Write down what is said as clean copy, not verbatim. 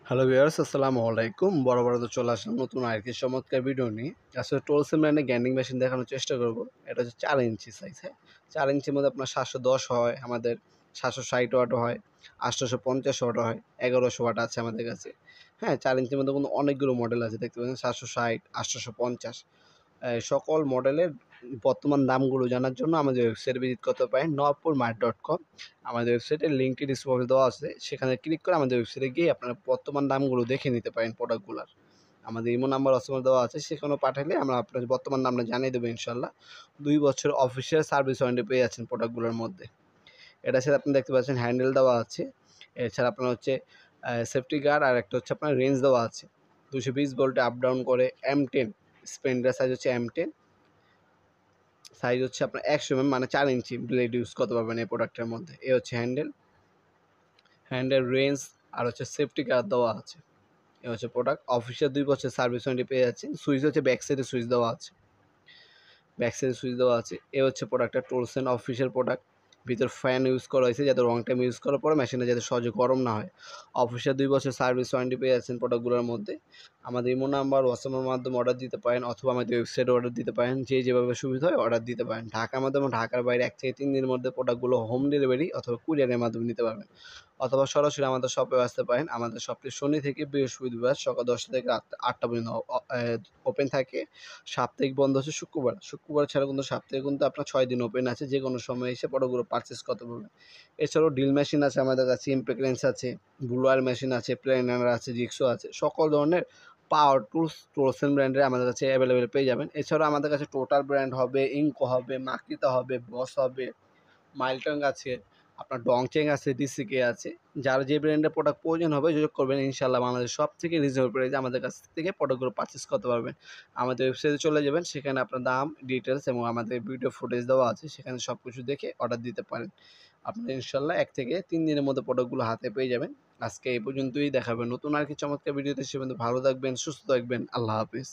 Hello viewers, আসসালামু আলাইকুম। বরাবর তো চলে আসলাম নতুন আরেকটি চমৎকার ভিডিও নিয়ে। আসলে টোলসেন ব্র্যান্ডের গ্যান্ডিং মেশিন দেখানোর চেষ্টা করব। এটা হচ্ছে 4 ইঞ্চি সাইজ, হ্যাঁ? 4 ইঞ্চির মধ্যে আপনার 710 হয়, আমাদের 760 ওয়াটও হয়, 850 ওয়াটও হয়, 1100 ওয়াট আছে আমাদের কাছে। হ্যাঁ, 4 ইঞ্চির মধ্যে কিন্তু অনেকগুলো মডেল আছে। দেখতে পাচ্ছেন 760, 850 সকল মডেলের বর্তমান দামগুলো জানার জন্য আমাদের ওয়েবসাইটে ভিজিট করতে পারেন nawpurmart.com। আমাদের ওয়েবসাইটের লিঙ্কটি ডিসক্রিপশনে দেওয়া আছে। সেখানে ক্লিক করে আমাদের ওয়েবসাইটে গিয়ে আপনারা বর্তমান দামগুলো দেখে নিতে পারেন প্রোডাক্টগুলার। আমাদের ইমো নাম্বার হোয়াটসঅ্যাপে দেওয়া আছে, সেখানেও পাঠালে আমরা আপনার বর্তমান দামটা জানিয়ে দেবো ইনশাআল্লাহ। 2 বছর অফিসিয়াল সার্ভিস ওয়ারেন্টি পেয়ে যাচ্ছেন প্রোডাক্টগুলোর মধ্যে। এটা ছাড়া আপনি দেখতে পাচ্ছেন হ্যান্ডেল দেওয়া আছে। এছাড়া আপনার হচ্ছে সেফটি গার্ড, আর একটা হচ্ছে আপনার রেঞ্জ দেওয়া আছে। 220 ভোল্টে আপ ডাউন করে M10 স্পেন্ডার সাইজ হচ্ছে M10, সাইজ হচ্ছে আপনার 100 মানে 4 ইঞ্চি ব্লেড ইউজ করতে পারবেন এই প্রোডাক্টের মধ্যে। এ হচ্ছে হ্যান্ডেল রেঞ্জ, আর হচ্ছে সেফটি গার্ড দেওয়া আছে। এ হচ্ছে প্রোডাক্ট। অফিসিয়াল 2 বছর সার্ভিস ওয়ারেন্টি পেয়ে যাচ্ছেন। সুইচ হচ্ছে ব্যাক সাইডে সুইচ দেওয়া আছে। এ হচ্ছে প্রোডাক্টটা টোলসেন অফিসিয়াল প্রোডাক্ট। ভিতর ফ্যান ইউজ করা হয়েছে যাতে লং টাইম ইউজ করার পরে মেশিনটা যাতে সহজে গরম না হয়। অফিসিয়াল 2 বছর সার্ভিস ওয়ারেন্টি পেয়ে যাচ্ছেন প্রোডাক্টগুলোর মধ্যে। আমাদের ইমো নাম্বার, হোয়াটসঅ্যাপের মাধ্যমে অর্ডার দিতে পারেন, অথবা আমাদের ওয়েবসাইটে অর্ডার দিতে পারেন। যে যেভাবে সুবিধা হয় অর্ডার দিতে পারেন। ঢাকার মাধ্যমে, ঢাকার বাইরে 1 থেকে 3 দিনের মধ্যে প্রোডাক্টগুলো হোম ডেলিভারি অথবা কুরিয়ারের মাধ্যমে নিতে পারবেন। অথবা সরাসরি আমাদের শপেও আসতে পারেন। আমাদের শপটি শনি থেকে বৃহস্পতিবার সকাল 10টা থেকে রাত 8টা পর্যন্ত ওপেন থাকে। সাপ্তাহিক বন্ধ হচ্ছে শুক্রবার। শুক্রবার ছাড়া কিন্তু সপ্তাহে কিন্তু আপনার 6 দিন ওপেন আছে। যেকোনো সময় এসে প্রোডাক্টগুলো পারচেজ করতে পারবেন। এছাড়াও ড্রিল মেশিন আছে আমাদের কাছে, ইমপ্যাক্ট রেঞ্চ আছে, ব্লোয়ার মেশিন আছে, প্লেনার আছে, জিগসো আছে। সকল ধরনের পাওয়ার টুলস টোলসেন ব্র্যান্ডের আমাদের কাছে অ্যাভেলেবেল পেয়ে যাবেন। এছাড়াও আমাদের কাছে টোটাল ব্র্যান্ড হবে, ইনকো হবে, মাকিতা হবে, বস হবে, মাইলটং আছে, আপনার ডংচেং আছে, ডিসিকে আছে। যার যে ব্র্যান্ডের প্রোডাক্ট প্রয়োজন হবে যোগাযোগ করবেন। ইনশাআল্লাহ বাংলাদেশের সবথেকে রিজনেবল প্রাইসে আমাদের কাছ থেকে প্রোডাক্টগুলো পারচেজ করতে পারবেন। আমাদের ওয়েবসাইটে চলে যাবেন, সেখানে আপনার দাম, ডিটেইলস এবং আমাদের ভিডিও ফুটেজ দেওয়া আছে। সেখানে সবকিছু দেখে অর্ডার দিতে পারেন। আপনারা ইনশাআল্লাহ 1 থেকে 3 দিনের মধ্যে প্রোডাক্টগুলো হাতে পেয়ে যাবেন। আজকে এই পর্যন্তই। দেখা হবে নতুন আরেকটি চমৎকার ভিডিওতে। সে পর্যন্ত ভালো থাকবেন, সুস্থ থাকবেন। আল্লাহ হাফেজ।